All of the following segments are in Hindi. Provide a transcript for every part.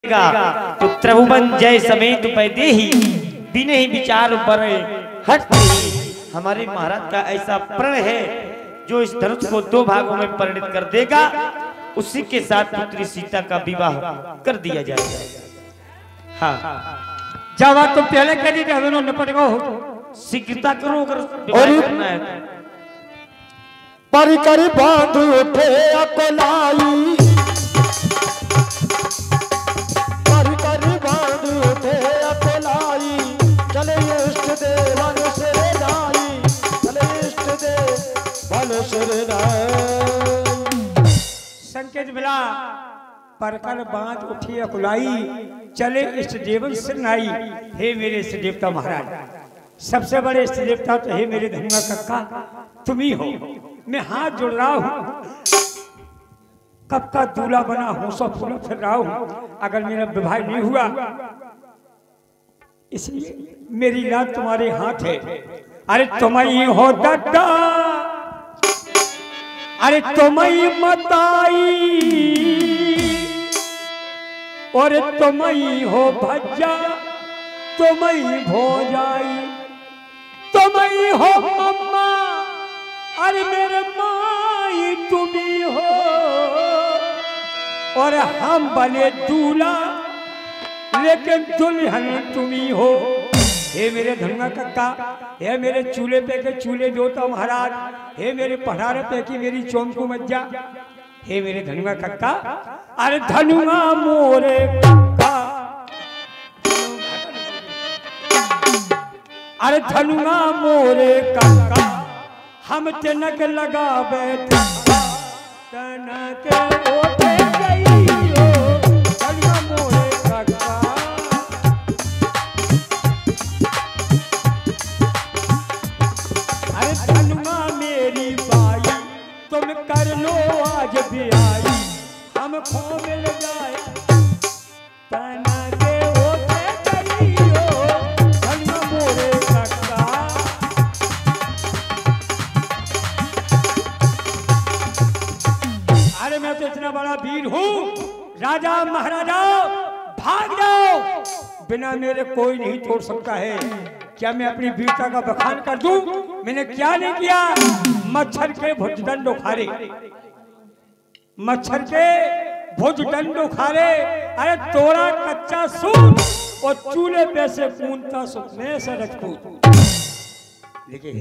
तो त्रिभुवन जय समेत पैदे ही बिने ही विचार बड़े हट नहीं। हमारे महाराज का ऐसा प्रण है जो इस धनुष को दो भागों में परिणत कर देगा, उसी के साथ पुत्री सीता का विवाह कर दिया जाएगा। हाँ जावा तो पहले कह दी हमें निपट गो शीघ्रता करो अगर विवाह करना है। पर कर बांध उठे अकोलाई, पर कर बांध उठे अकोलाई, चले इष्ट देवन से लाई, चले इष्ट देवन से लाई। संकेत मिला पर कर बांध उठी अकुलाई, चले इष्ट देवन से नाई। हे मेरे इष्ट देवता महाराज, सबसे बड़े इष्ट देवता तो हे मेरे धनुआ कक्का तुम ही हो। मैं हाथ जोड़ रहा हूँ, कब का दूल्हा बना हूँ, सब फूलों फिर रहा हूँ। अगर मेरा विवाह नहीं हुआ इसलिए मेरी लात तुम्हारे हाथ है। अरे तुम ही हो दादा, अरे तुम ही मताई, और तुम ही हो भज्जा, तुम ही भोजाई, तुम ही हो अम्मा, अरे मेरे माई तुम ही हो, और हम बने दूल्हा लेकिन दुल्हन तुम ही हो। हे मेरे धनुआ कक्का, हे मेरे चूल्हे पे के चूल्हे जोता महाराज, हे मेरे पढ़ारे पे की मेरी चौंकू मज्जा, हे मेरे धनुआ कक्का, अरे धनुआ मोरे कक्का, अरे धनुआ मोरे कक्का, हम तिनक लगा बैठा तनक ओटे गई हो, धनुआ मोरे कक्का। अरे धनुआ मेरी बाई, तुम कर लो आज भी आई, हम खो मिल जाए तनक ओटे गई हो, धनुआ मोरे कक्का। अरे मैं तो इतना बड़ा वीर हूँ, राजा महाराजा भाग जाओ, बिना मेरे कोई नहीं तोड़ सकता है। क्या मैं अपनी वीरता का बखान कर दूं? मैंने क्या नहीं किया। मच्छर के भुजदंड उखाड़े, मच्छर के भुजदंड उखाड़े, अरे तोड़ा कच्चा सूत और चूल्हे पे से पूनता सुख में से रजपूत। लेकिन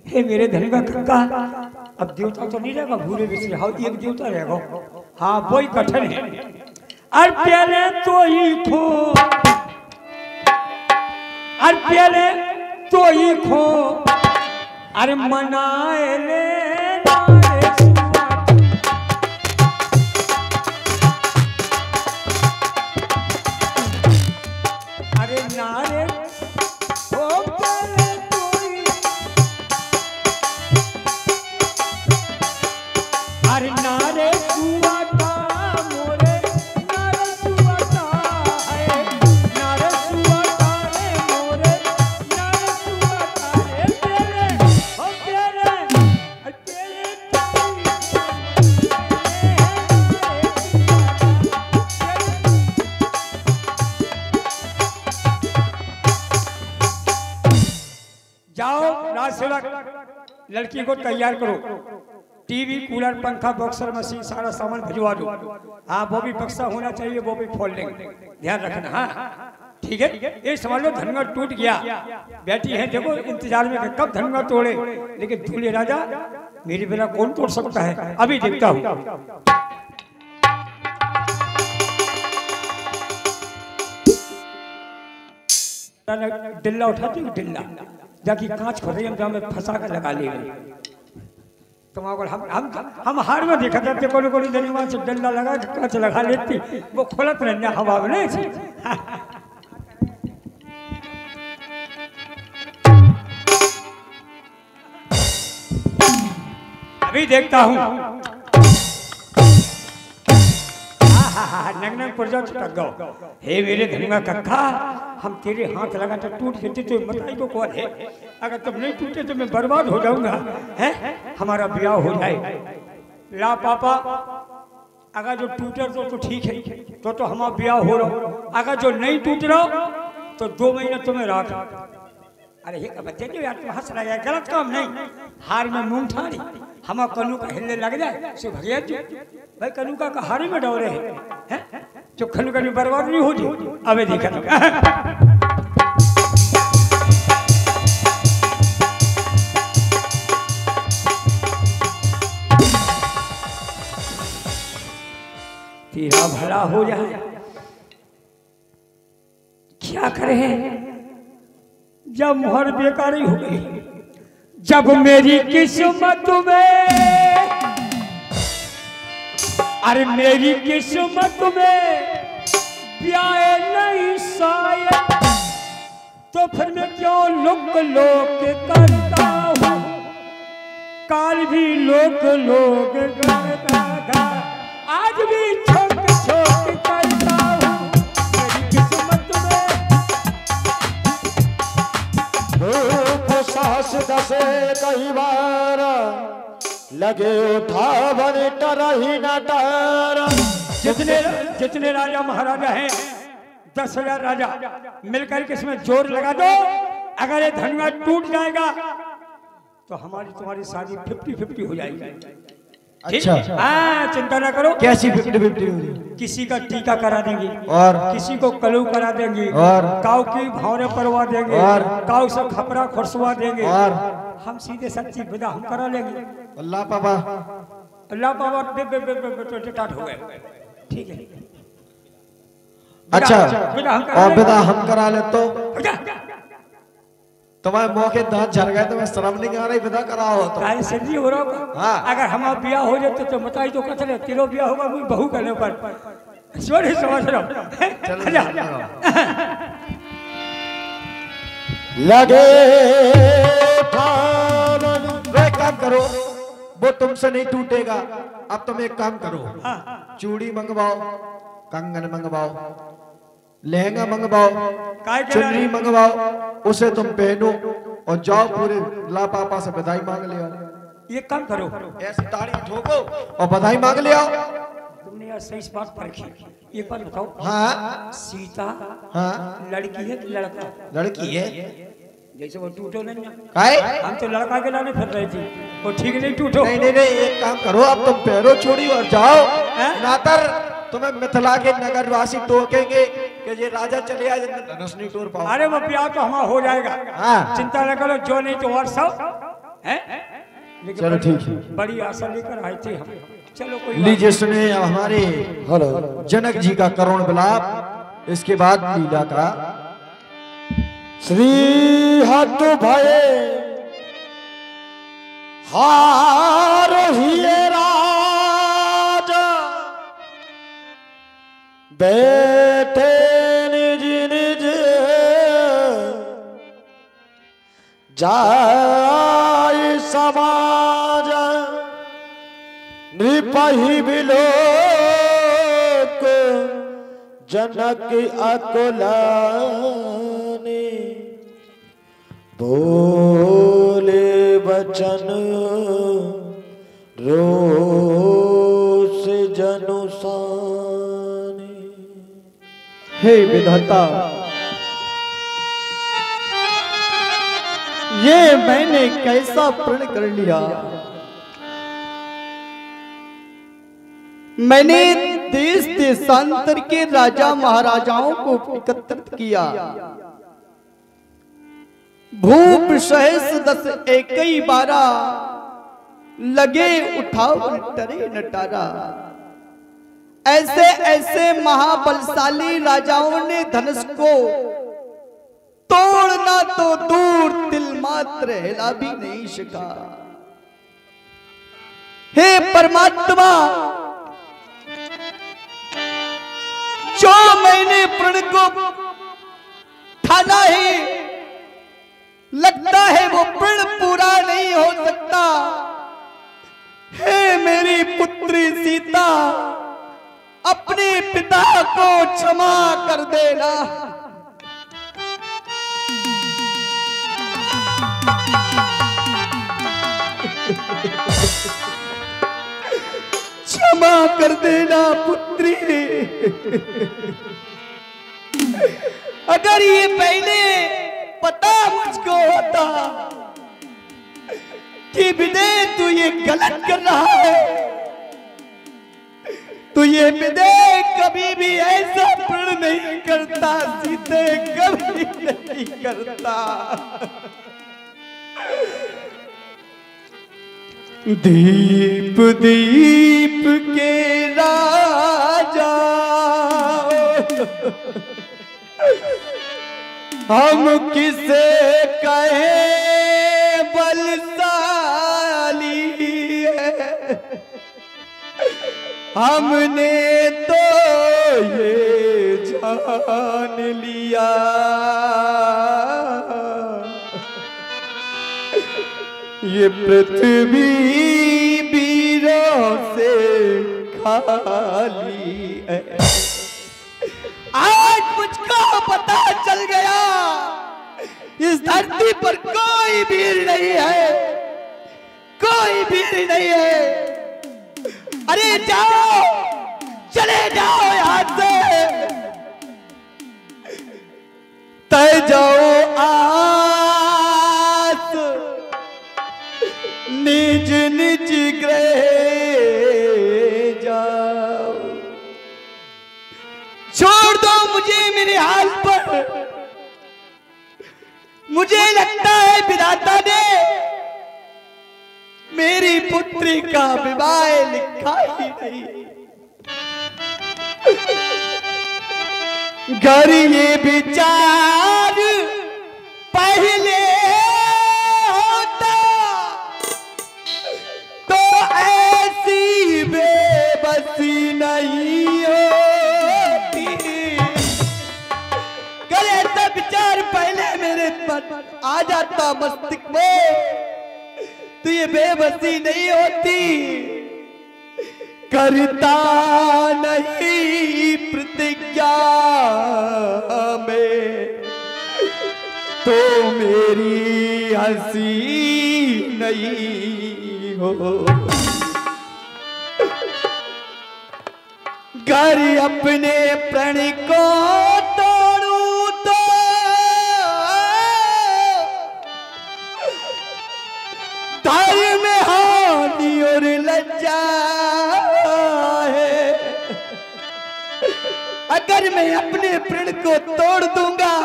हे मेरे धनुआ कक्का, अब देवता तो नहीं रहेगा, भूले बिसरे हाँ एक देवता रहेगा। हाँ वही कठिन है। अरे पहले तो ही खो, अरे पहले तो ही खो, अरे मनाए ले अरे नारे अरे नारे सुवाता मोरे, नारे सुवाता है, नारे सुवाता रे मोरे, नारे सुवाता रे तेरे, ओ तेरे, तेरे जाओ राजसेवक, लड़की को तैयार करो, टीवी कूलर पंखा बॉक्सर मशीन सारा सामान भिजवा दो। हाँ वो भी बक्सा होना चाहिए, वो भी फोल्डिंग, ध्यान रखना। हाँ ठीक है। ये समझ लो धनुआ टूट गया, बेटी है देखो इंतजार में कब धनुआ तोड़े, लेकिन दूल्हे राजा मेरे बिना कौन तोड़ सकता है, अभी देखता हूँ। डिल्ला उठाती हूँ, डिल्ला जाके कांच खोले हम फंसा कर लगा लेगा। तुम अगर हम हार में देखा जाते कोई कोई धनुआ से डंडा लगा के कांच लगा लेती, वो खोलत रहना हवा में नहीं। अभी देखता हूँ। नंगनंग पुरजा छटक गो। हे मेरे धनुआ कक्का, हम तेरे हाथ लगा तो टूट जाते तो बताई को कौन है, अगर तुम नहीं टूटे तो मैं बर्बाद हो जाऊंगा। हैं हमारा ब्याह हो जाए। ला पापा अगर जो टूटे तो ठीक है, तो हमारा ब्याह हो रहा। अगर जो नहीं टूट रहा तो 2 महीने तुम्हें राख। अरे हे बच्चे जो यार तुम हंस रहा है, गलत काम नहीं। हार में मूंग ठाड़ी हम कनू का हिलने लग जाए सो भैया जी भाई कनू का हारी में डोरे हैं जो खनू कभी बर्बाद नहीं हो जी। अबे देखा तेरा भला हो जाए। क्या करें जब मोहर बेकारी हो गई, जब मेरी किस्मत में, अरे मेरी किस्मत में ब्याह नहीं शायद, तो फिर मैं क्यों लोक लोक करता हूँ, काल भी लोक लोक करता था, आज भी छोट छोट करता हूँ मेरी किस्मत में। धूप साहस दसे कई बार लगे उठावन टरही न डर। जितने राजा महाराजा हैं 10,000 राजा मिलकर के इसमें जोर लगा दो। अगर ये धनुआ टूट जाएगा तो हमारी तुम्हारी शादी 50-50 हो जाएगी। अच्छा हाँ चिंता ना करो। कैसी 50-50 होगी? किसी का टीका करा देंगे और किसी को कलू करा देंगे और काऊ की भावने परवा देंगे और काऊ से खपरा खुरसवा देंगे और हम सीधे सच्ची विदा हम करा लेंगे। अल्लाह पापा अल्लाह बाबा तो स्टार्ट हो गए। ठीक है अच्छा और विदा हम करा ले तो विदा तुम्हारे मौके दांत झड़ गए तो मैं शर्म नहीं आ रही विदा कराओ तो काहे सजी हो रहा। हाँ। अगर हमारा ब्याह हो जाते तो बताई तो कतले तेरो ब्याह होगा कोई बहू करने पर सॉरी समझ रहा लगे ठावन। एक काम करो वो तुमसे नहीं टूटेगा। अब तुम एक काम करो चूड़ी मंगवाओ, कंगन मंगवाओ, लहंगा मंगवाओ, चुनरी मंगवाओ, उसे तुम पहनो और जाओ पूरे ला पापा से बधाई मांग ले आओ। ये काम करो ऐसे ताड़ी ठोको और बधाई मांग ले आओ। तुमने यार सही बात परखी। एक बात बताओ हाँ सीता हाँ लड़की है कि लड़का? लड़की है। जैसे वो टूटो नहीं है? हम तो लड़का के लाने फिर रहे थे वो ठीक नहीं टूटो। नहीं नहीं नहीं एक काम करो अब तुम पहनो चूड़ी और जाओ। नातर तुम्हें मिथिला के नगर वासी टोकेंगे कि ये राजा चले आए धनुष नहीं तोड़ पाओ। अरे वो ब्याह तो हमारा हो जाएगा। हाँ। चिंता न करो जो नहीं तो और सब है। लेकिन चलो ठीक है। बड़ी आशा लेकर आए थे हम। चलो कोई लीजिए सुने हमारे जनक जी का करुण विलाप। इसके बाद लीला का श्री हाथ भये हार हिए राजा बैठे निज निज जाय समाज नृपहि बिलोक जनक अकुलानी बोले बचन रोष जनुसानी। हे विधाता ये मैंने कैसा प्रण कर लिया। मैंने देश देशांतर के राजा महाराजाओं को एकत्रित किया। भूप सहस 10 एकई 12 लगे उठाओ टरे नटारा। ऐसे ऐसे महाबलशाली राजाओं ने धनुष को तोड़ना तो दूर तिल मात्र हिला भी नहीं सका। हे परमात्मा जो मैंने प्रण को ठाना है लगता है वो प्रण पूरा नहीं हो सकता। हे मेरी पुत्री सीता अपने पिता को क्षमा कर देना। क्षमा क्षमा कर देना पुत्री। अगर ये पहले पता मुझको होता कि विनय तू ये गलत कर रहा है, तो ये विनय कभी भी ऐसा प्रण नहीं करता, सीते कभी नहीं करता। दीप दीप के राजा हम किसे कहे बलशाली है, हमने तो ये जान लिया ये पृथ्वी वीरों से खाली है। आज मुझको पता चल गया इस धरती पर कोई वीर नहीं है, कोई वीर नहीं है। अरे जाओ, चले जाओ यहाँ से, तय जाओ आस निज निज गृह जाओ। छोड़ दो मुझे मेरे हाल पर। मुझे लगता है विधाता ने मेरी पुत्री का विवाह लिखा ही नहीं। घर ये विचार पहले होता तो ऐसी बेबसी नहीं होती। अगर ऐसा विचार पहले मेरे पर आ जाता मस्तिष्क में, तो ये बेबसी नहीं होती। करता नहीं प्रतिज्ञा में तो मेरी हंसी नहीं हो। घर अपने प्रण को तोड़ूं तो धर्म हानि और लज्जा है। अगर मैं अपने प्रण को तोड़ दूंगा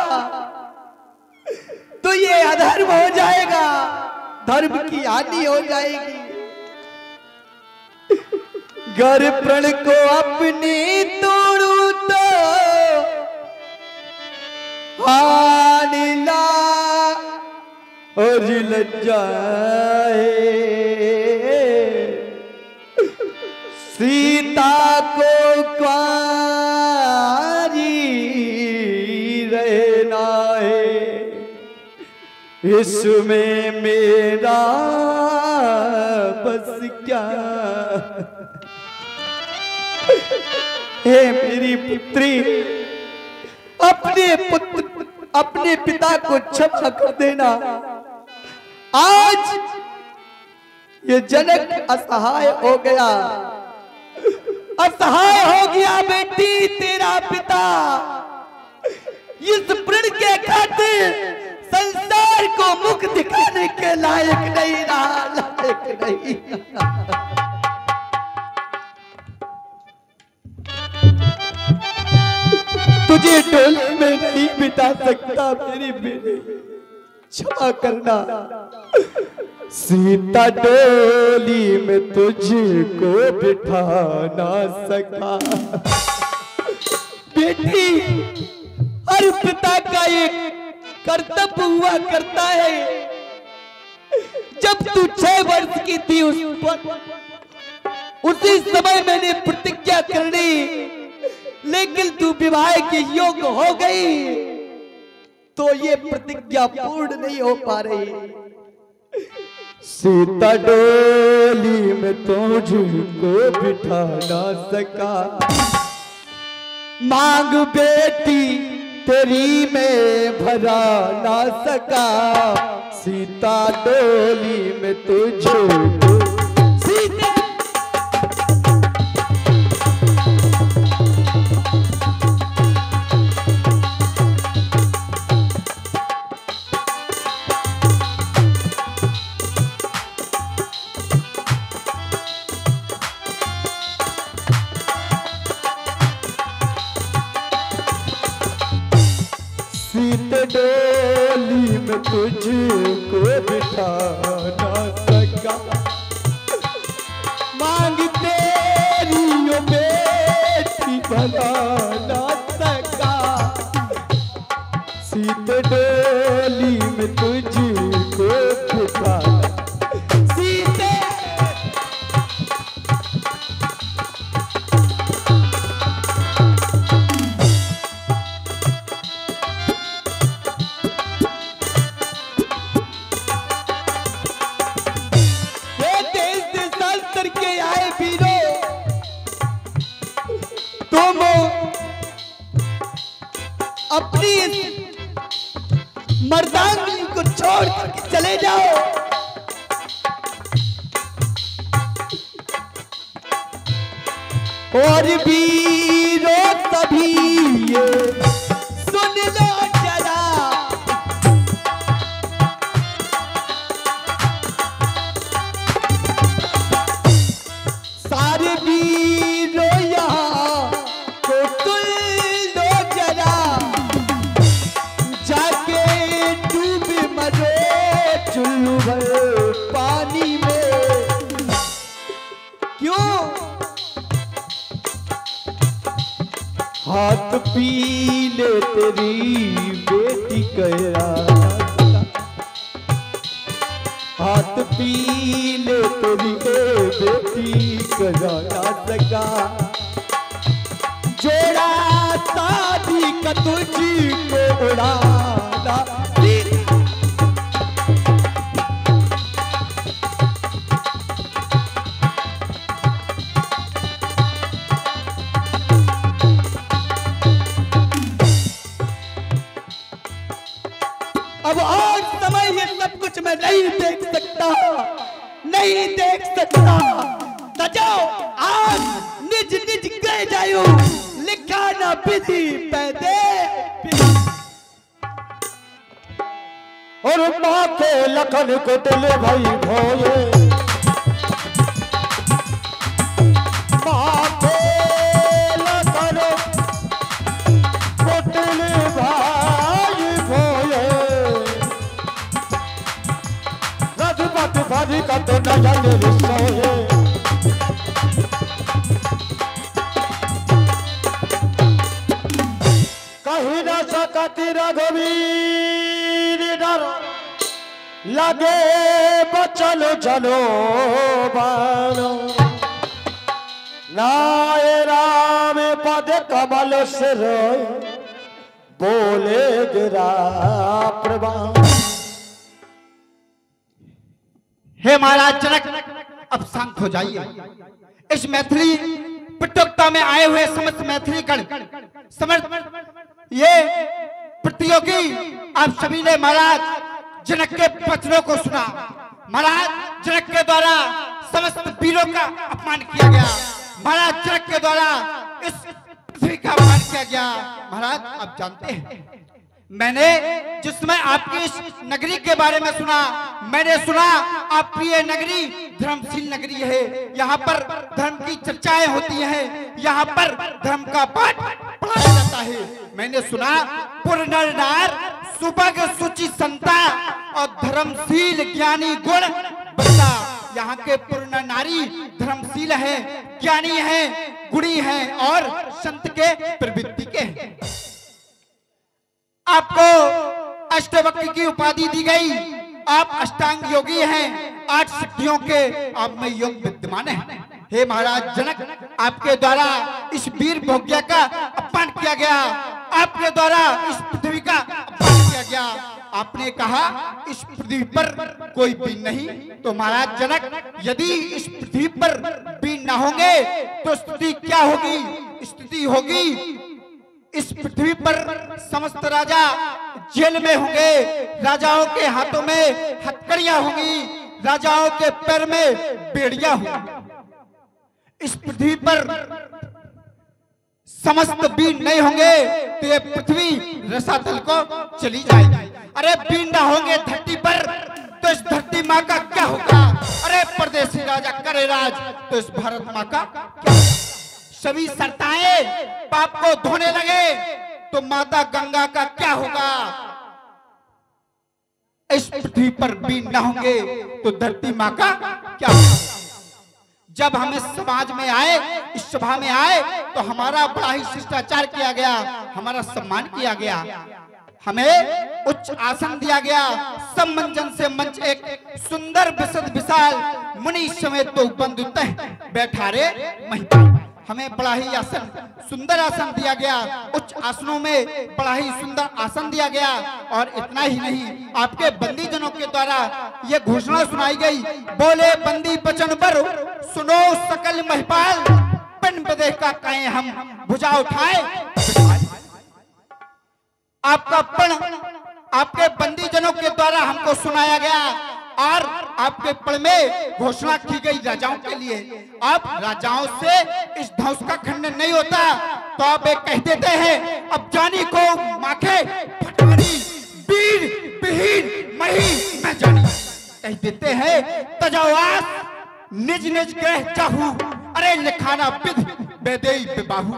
तो ये अधर्म हो जाएगा, धर्म की हानि हो जाएगी। घर प्रण को अपनी तोड़ूं तो हानि ला और लज्जा है। सीता को कुंवारी रहना है, इसमें मेरा बस क्या। हे मेरी पुत्री, अपने पिता को क्षमा कर देना। आज ये जनक असहाय हो गया, असहाय हो गया बेटी तेरा पिता। इस प्रण के खातिर संसार को मुख दिखाने के लायक नहीं रहा, लायक नहीं। तुझे डोली में नहीं बिता सकता मेरी बेटी, क्षमा करना। सीता डोली में तुझको बिठा ना सका। बेटी, हर पिता का एक कर्तव्य हुआ करता है। जब तू 6 वर्ष की थी उसी समय मैंने प्रतिज्ञा कर ली, लेकिन तू विवाह के योग्य हो गई तो ये प्रतिज्ञा पूर्ण नहीं हो पा रही। सीता डोली में तुझको बिठा ना सका। मांग बेटी तेरी में भरा ना सका। सीता डोली में तुझको, सीता डोली में तुझको बिठा ना सका, मांग तेरी ओ बेटी बना ना सका, सीते डोली में तुझको बिठा सीते। तुम अपनी मर्दानगी को छोड़ के चले जाओ, और वीरो तभी ये सुन लो जरा, सारे वीरो यहाँ तो सुन लो जरा, जाके डूब मरो चुल्लू भर पानी में। क्यों हाथ पी ले तेरी बेटी कया, हाथ पी ले तेरी बेटी कया ना सका, जोड़ा शादी का तुझको उड़ाना। अब और समय ये सब कुछ मैं नहीं देख सकता, नहीं देख सकता। त जाओ आज निज निज गए जायो, लिखा न विधि पैदे। और माथे लखन को दिल भाई भोले, माथे लखन को दिल भाई भोले, रघुपत भारी का तो नजर सोए। कहीं न सकती रघुवीर डर, लगे बचलो चलो बानो, नाय राम पद कमल सिर, बोले गिरा प्रभा। हे महाराज जनक, अब शांत हो जाइए। इस मैथिली प्रतियोगिता में आए हुए समस्त मैथिली गण, समस्त ये प्रतियोगी, आप सभी ने महाराज जनक के वचनों को सुना। महाराज जनक के द्वारा समस्त वीरों का अपमान किया गया, महाराज जनक के द्वारा इस पृथ्वी का अपमान किया गया। महाराज आप जानते हैं, मैंने जिस समय आपकी इस नगरी के बारे में सुना, मैंने सुना आपकी ये नगरी धर्मशील नगरी है, यहाँ पर धर्म की चर्चाएं होती हैं, यहाँ पर धर्म का पाठ पढ़ाया जाता है। मैंने सुना पुरनर सुभग सुचि संता और धर्मशील ज्ञानी गुण बंदा। यहाँ के पूर्ण नारी धर्मशील है, ज्ञानी है, गुणी है और संत के प्रवृत्ति के हैं। आपको अष्टवक्र की उपाधि दी गई, आप अष्टांग योगी हैं, 8 सिद्धियों के आप में योग विद्यमान है। हे महाराज जनक, आपके द्वारा इस वीर भोग्य का अपमान किया गया, आपके द्वारा इस पृथ्वी का अपमान किया गया। आपने कहा इस पृथ्वी पर कोई बीन नहीं, तो महाराज जनक यदि इस पृथ्वी पर बीन ना होंगे तो स्थिति क्या होगी? स्थिति होगी इस पृथ्वी पर समस्त राजा जेल में होंगे, राजाओं के हाथों में हथकड़ियां होंगी, राजाओं के पैर में बेड़ियां होंगी। इस पृथ्वी पर समस्त बीन नहीं होंगे तो ये पृथ्वी रसातल को चली जाएगी। अरे बीन ना होंगे धरती पर तो इस धरती माँ का क्या होगा? अरे परदेसी राजा करे राज तो इस भारत माँ का क्या होगा? सभी सरताएं पाप को धोने लगे तो माता गंगा का क्या होगा? इस पृथ्वी पर बीन न होंगे तो धरती माँ का क्या होगा? जब हम इस समाज में आए, इस सभा में आए, तो हमारा बड़ा ही शिष्टाचार किया गया, हमारा सम्मान किया गया, हमें उच्च आसन दिया गया, सब मंचन से मंच एक सुंदर विशद विशाल मुनि समेत तो बंधुते बैठा रे महिपाल। हमें बड़ा ही आसन, सुंदर आसन दिया गया, उच्च आसनों में बड़ा ही सुंदर आसन दिया गया। और इतना ही नहीं, आपके बंदी जनों के द्वारा ये घोषणा सुनाई गई, बोले बंदी बचन पर सुनो सकल महिपाल, पिन विदेह का कहें हम भुजा उठाए। आपका पण आपके बंदी जनों के द्वारा हमको सुनाया गया और आपके पण में घोषणा की गई राजाओं के लिए। अब राजाओं से इस ध्वंस का खंडन नहीं होता तो आप एक कह देते हैं, अब जानी को माखे फटवारी वीर बिहीर मही मैं जानी कह देते हैं, तजावास निज निज ग्रह चाहू, अरे लिखाना विध बेदेई बेबाहू।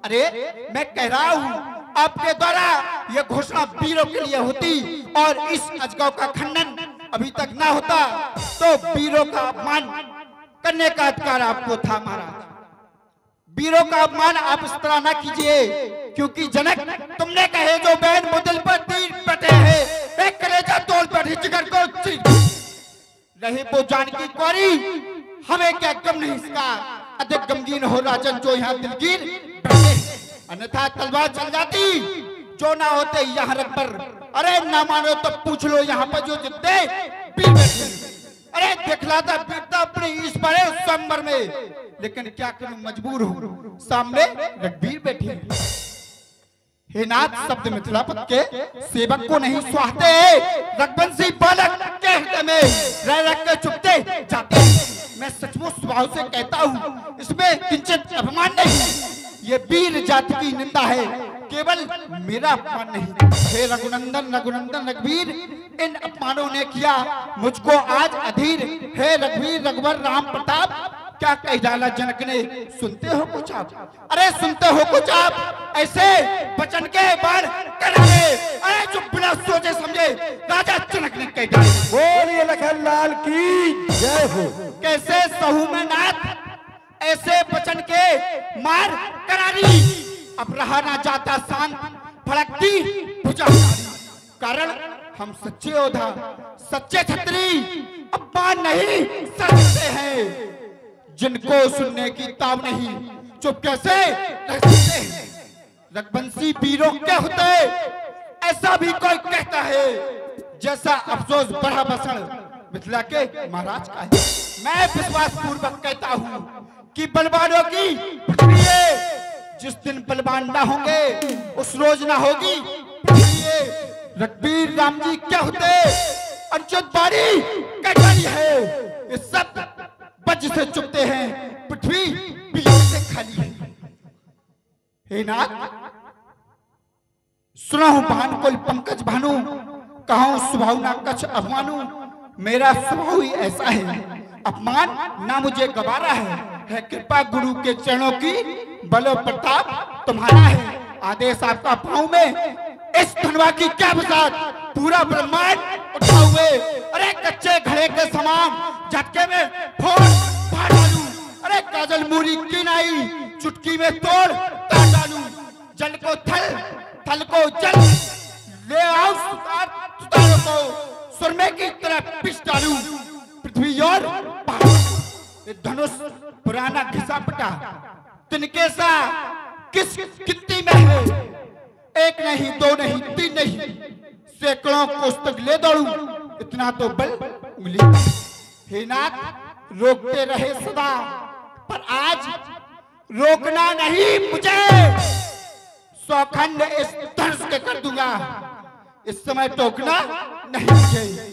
अरे मैं कह रहा हूं आपके द्वारा यह घोषणा वीरों के लिए होती और इस अजगव का खंडन अभी तक ना होता तो वीरों का अपमान करने का अधिकार आपको था महाराज। वीरों का अपमान आप इस तरह ना कीजिए, क्योंकि जनक तुमने कहे जो बहन मुदिल पर तीर पटे है, एक कलेजा तोड़ पर जिगर को चीर रहे वो जानकी कौरी, हमें क्या गम नहीं इसका, अधिक गमगीन हो राजन जो यहाँ दिलगीर बैठे, अन्यथा तलवार चल जाती जो ना होते यहाँ रख पर। अरे ना मानो तो पूछ लो यहाँ पर जो जितने वीर बैठे, अरे दिखलाता वीरता अपनी इस बड़े स्वयंवर में, लेकिन क्या करूं मजबूर हूं, सामने रघुवीर बैठे। हे नाथ शब्द मिथिलापत के सेवक को नहीं सुहाते, रघुवंशी बालक के हृदय में रह रख के चुपते जाते। मैं सचमुच स्वभाव से कहता हूँ इसमें किंचित अपमान नहीं, ये वीर जाति की निंदा है, केवल मेरा अपमान नहीं। हे रघुनंदन रघुनंदन रघुवीर, इन अपमानों ने किया मुझको आज अधीर। हे रघुवीर रघुवर राम प्रताप, क्या कह डाला जनक ने, सुनते हो कुछ आप? अरे सुनते हो कुछ आप? ऐसे वचन के बार करारे, अरे जो बिना सोचे समझे राजा जनक ने कह डाले। बोलिए लखन लाल की जय हो। कैसे सहू में नाथ ऐसे वचन के मार करारी, अब रहा ना जाता शांत फड़कती भुजा, कारण हम सच्चे योद्धा सच्चे छत्री अपमान नहीं सहते हैं, जिनको सुनने की ताव नहीं चुप कैसे रह सकते हैं। रघुवंशी वीरों के होते ऐसा भी कोई कहता है, जैसा अफसोस बड़ा बसण मिथिला के महाराज का है। मैं विश्वास पूर्वक कहता हूं कि बलवानों की पृथ्वी है, जिस दिन बलवान ना होंगे उस रोज ना होगी पृथ्वी। रघुवीर राम जी क्या होते अंचत बारी कटारी है, ये सब बज से चुपते हैं, पृथ्वी वीरों से खाली है। हे नाथ सुना हूं भान कोल पंकज भानु, कहा स्वभाव ना कछ अपमानु, मेरा स्वभाव ही ऐसा है, अपमान ना मुझे गवारा है कृपा गुरु के चरणों की बलो प्रताप तुम्हारा है। आदेश आपका पाऊं में इस धनवा की क्या बसात, पूरा ब्रह्मांड उठा हुए, अरे कच्चे घड़े के समान झटके में फोड़ फाड़ डालूं, अरे काजल मूरी की नाई चुटकी में तोड़ ताड़ डालूं, जल को थल थल को जल ले आओ सुतारों को सुरमे की तरह पिस डालूं, पृथ्वी और धनुष पुराना घिसा पटा तिनके सा किस कितनी में है, एक नहीं दो नहीं तीन नहीं सैकड़ों कोस तक ले दौड़ूं, इतना तो बल उंगली। हे नाथ रोकते रहे सदा, पर आज रोकना नहीं मुझे, सौखंड इस धनुष के कर दूंगा, इस समय टोकना नहीं मुझे।